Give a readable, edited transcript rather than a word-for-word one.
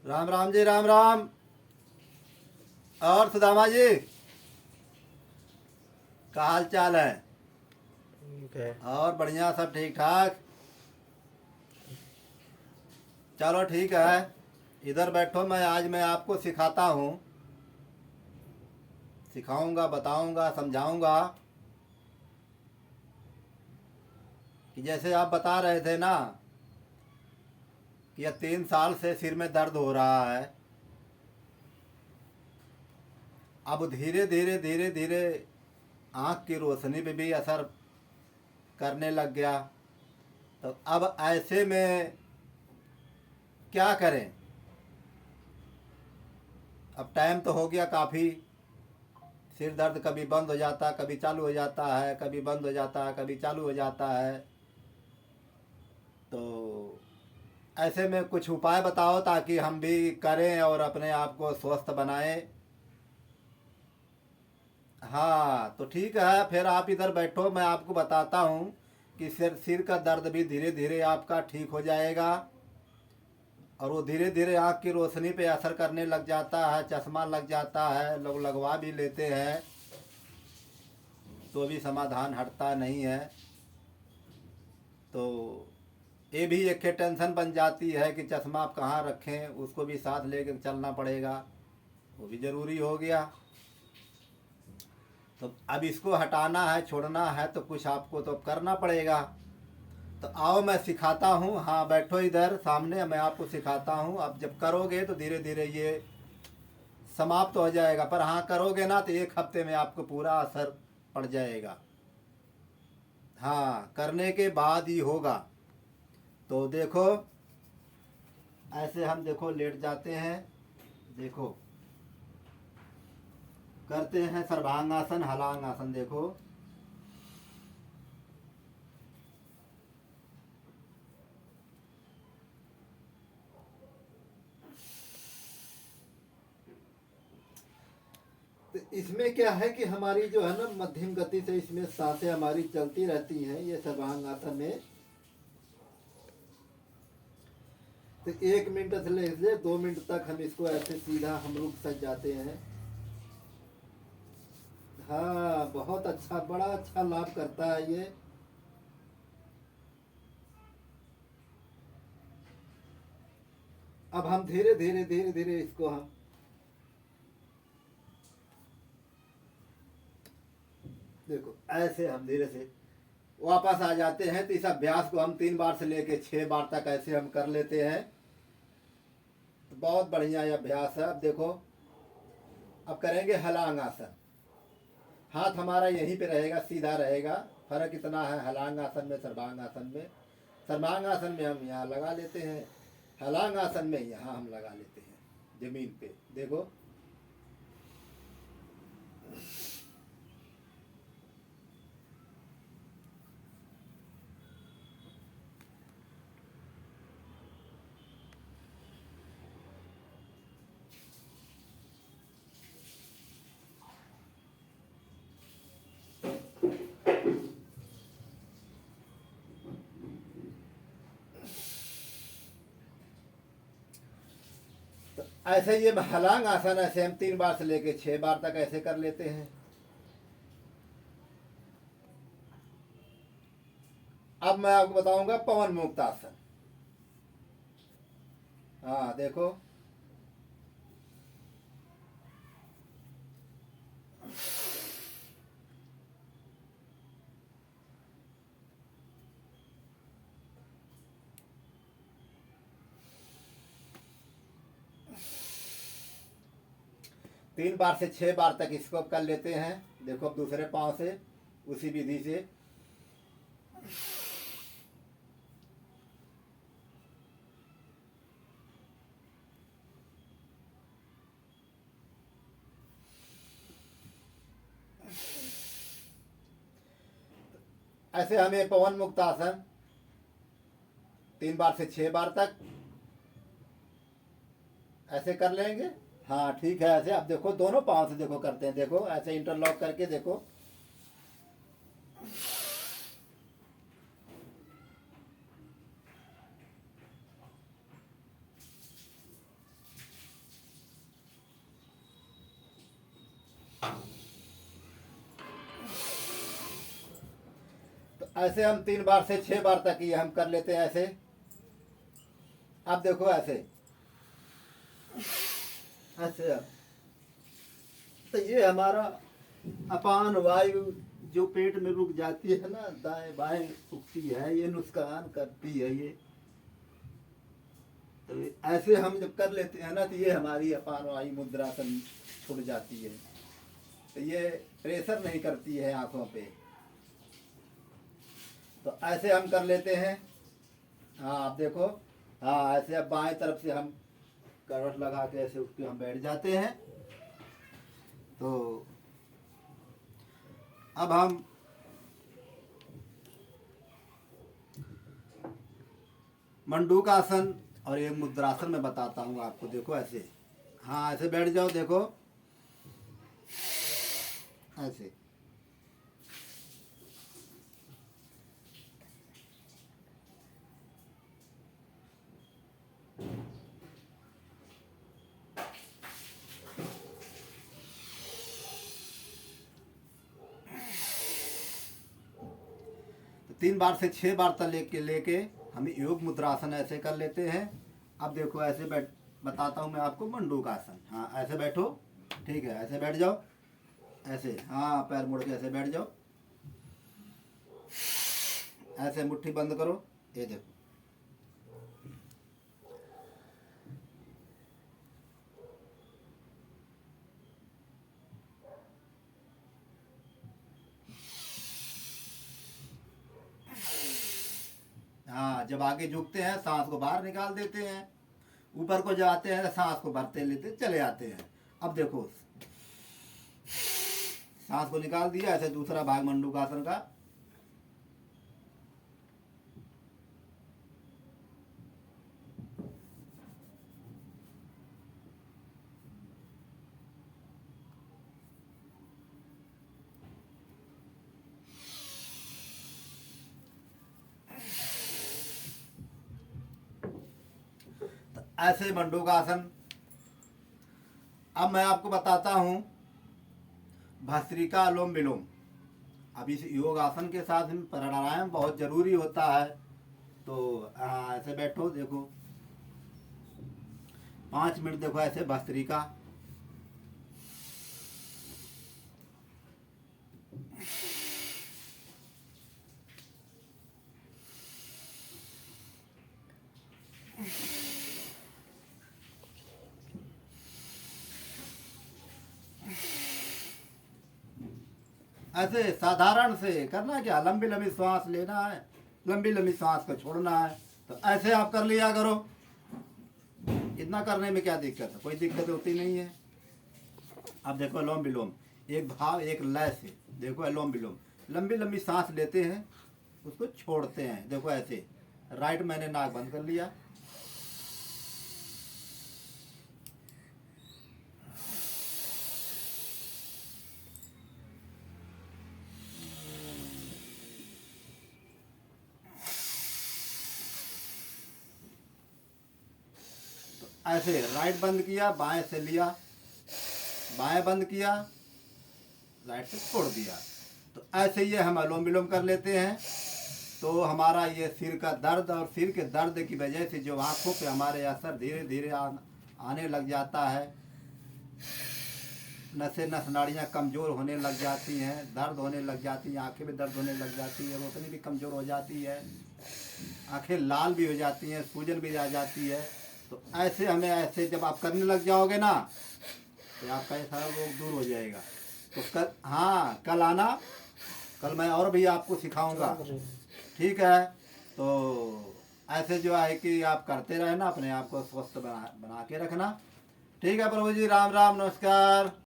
राम राम जी, राम राम। और सुदामा जी, का हाल चाल है? ठीक है। और बढ़िया, सब ठीक ठाक। चलो ठीक है, इधर बैठो। मैं आपको सिखाता हूँ, सिखाऊंगा, बताऊंगा, समझाऊंगा। कि जैसे आप बता रहे थे ना कि यह 3 साल से सिर में दर्द हो रहा है। अब धीरे धीरे धीरे धीरे आँख की रोशनी पे भी असर करने लग गया। तो अब ऐसे में क्या करें? अब टाइम तो हो गया काफ़ी। सिर दर्द कभी बंद हो जाता, कभी चालू हो जाता है, कभी बंद हो जाता है, कभी चालू हो जाता है। तो ऐसे में कुछ उपाय बताओ ताकि हम भी करें और अपने आप को स्वस्थ बनाएं। हाँ तो ठीक है, फिर आप इधर बैठो, मैं आपको बताता हूँ कि सिर सिर का दर्द भी धीरे धीरे आपका ठीक हो जाएगा। और वो धीरे धीरे आँख की रोशनी पे असर करने लग जाता है, चश्मा लग जाता है, लोग लगवा भी लेते हैं तो भी समाधान हटता नहीं है। तो ये भी एक टेंशन बन जाती है कि चश्मा आप कहाँ रखें, उसको भी साथ लेकर चलना पड़ेगा, वो भी ज़रूरी हो गया। तो अब इसको हटाना है, छोड़ना है, तो कुछ आपको तो करना पड़ेगा। तो आओ मैं सिखाता हूँ। हाँ बैठो इधर सामने, मैं आपको सिखाता हूँ। अब जब करोगे तो धीरे धीरे ये समाप्त हो जाएगा। पर हाँ करोगे ना तो 1 हफ्ते में आपको पूरा असर पड़ जाएगा। हाँ करने के बाद ही होगा। तो देखो, ऐसे हम देखो लेट जाते हैं। देखो करते हैं सर्वांगासन, हलांगासन। देखो तो इसमें क्या है कि हमारी जो है ना मध्यम गति से इसमें सांसें हमारी चलती रहती हैं ये सर्वांगासन में। तो 1 मिनट से ले 2 मिनट तक हम इसको ऐसे सीधा हम रुक सक जाते हैं। हाँ बहुत अच्छा, बड़ा अच्छा लाभ करता है ये। अब हम धीरे धीरे धीरे धीरे इसको हम देखो ऐसे हम धीरे से वापस आ जाते हैं। तो इस अभ्यास को हम 3 बार से लेके 6 बार तक ऐसे हम कर लेते हैं। तो बहुत बढ़िया ये अभ्यास है। अब देखो, अब करेंगे हलांग आसन। हाथ हमारा यहीं पे रहेगा, सीधा रहेगा। फर्क इतना है हलांग आसन में, सर्वांग आसन में। सर्वांग आसन में हम यहाँ लगा लेते हैं, हलांग आसन में यहाँ हम लगा लेते हैं जमीन पे। देखो तो ऐसे ये हलांग आसन ऐसे हम 3 बार से लेके 6 बार तक ऐसे कर लेते हैं। अब मैं आपको बताऊंगा पवन मुक्त आसन। हाँ देखो 3 बार से 6 बार तक इसको अब कर लेते हैं। देखो अब दूसरे पाँव से उसी विधि से। ऐसे हमें पवन मुक्त आसन 3 बार से 6 बार तक ऐसे कर लेंगे। हाँ ठीक है। ऐसे अब देखो दोनों पाँव से देखो करते हैं। देखो ऐसे इंटरलॉक करके देखो। ऐसे हम 3 बार से 6 बार तक ये हम कर लेते हैं ऐसे। अब देखो ऐसे ऐसे अब तो ये हमारा अपान वायु जो पेट में रुक जाती है ना, दाएं बाएं उगती है, ये नुकसान करती है ये। तो ऐसे हम जब कर लेते हैं ना तो ये हमारी अपान वायु मुद्रासन छुट जाती है। तो ये प्रेशर नहीं करती है आंखों पे। तो ऐसे हम कर लेते हैं। हाँ आप देखो, हाँ ऐसे अब बाएं तरफ से हम करवट लगा के ऐसे उठ के हम बैठ जाते हैं। तो अब हम मंडूकासन और एक मुद्रासन में बताता हूँ आपको। देखो ऐसे, हाँ ऐसे बैठ जाओ, देखो ऐसे। तो 3 बार से 6 बार तक लेके हम योग मुद्रासन ऐसे कर लेते हैं। अब देखो ऐसे बैठ बताता हूँ मैं आपको मंडूकासन। हाँ ऐसे बैठो, ठीक है, ऐसे बैठ जाओ ऐसे। हाँ पैर मुड़ के ऐसे बैठ जाओ, ऐसे मुट्ठी बंद करो, ये देखो। हाँ जब आगे झुकते हैं सांस को बाहर निकाल देते हैं, ऊपर को जाते हैं तो सांस को भरते लेते चले आते हैं। अब देखो सांस को निकाल दिया, ऐसे दूसरा भाग मंडूकासन का। तो ऐसे मंडूकासन। अब मैं आपको बताता हूँ भस्त्रिका अनुलोम विलोम। अब इस योग आसन के साथ में प्राणायाम बहुत जरूरी होता है। तो ऐसे बैठो, देखो 5 मिनट देखो ऐसे भस्त्रिका। ऐसे साधारण से करना, क्या लंबी लंबी सांस लेना है, लंबी लंबी सांस को छोड़ना है। तो ऐसे आप कर लिया करो। इतना करने में क्या दिक्कत है, कोई दिक्कत होती नहीं है। अब देखो अनुलोम विलोम, एक भाव एक लय से देखो अनुलोम विलोम। लंबी लंबी सांस लेते हैं, उसको छोड़ते हैं। देखो ऐसे, राइट मैंने नाक बंद कर लिया, ऐसे राइट बंद किया, बाएं से लिया, बाएं बंद किया, राइट से छोड़ दिया। तो ऐसे ये हम अनुलोम विलोम कर लेते हैं। तो हमारा ये सिर का दर्द और सिर के दर्द की वजह से जो आंखों पे हमारे असर धीरे धीरे आने लग जाता है, नसें नस नाड़ियाँ कमज़ोर होने लग जाती हैं, दर्द होने लग जाती हैं, आंखें में दर्द होने लग जाती है, रोशनी भी कमज़ोर हो जाती है, आंखें लाल भी हो जाती हैं, सूजन भी आ जाती है। तो ऐसे हमें ऐसे जब आप करने लग जाओगे ना तो आपका ये सारा रोग दूर हो जाएगा। तो कल, हाँ कल आना, कल मैं और भी आपको सिखाऊंगा, ठीक है। तो ऐसे जो है कि आप करते रहना, अपने आप को स्वस्थ बना के रखना। ठीक है प्रभु जी, राम राम, नमस्कार।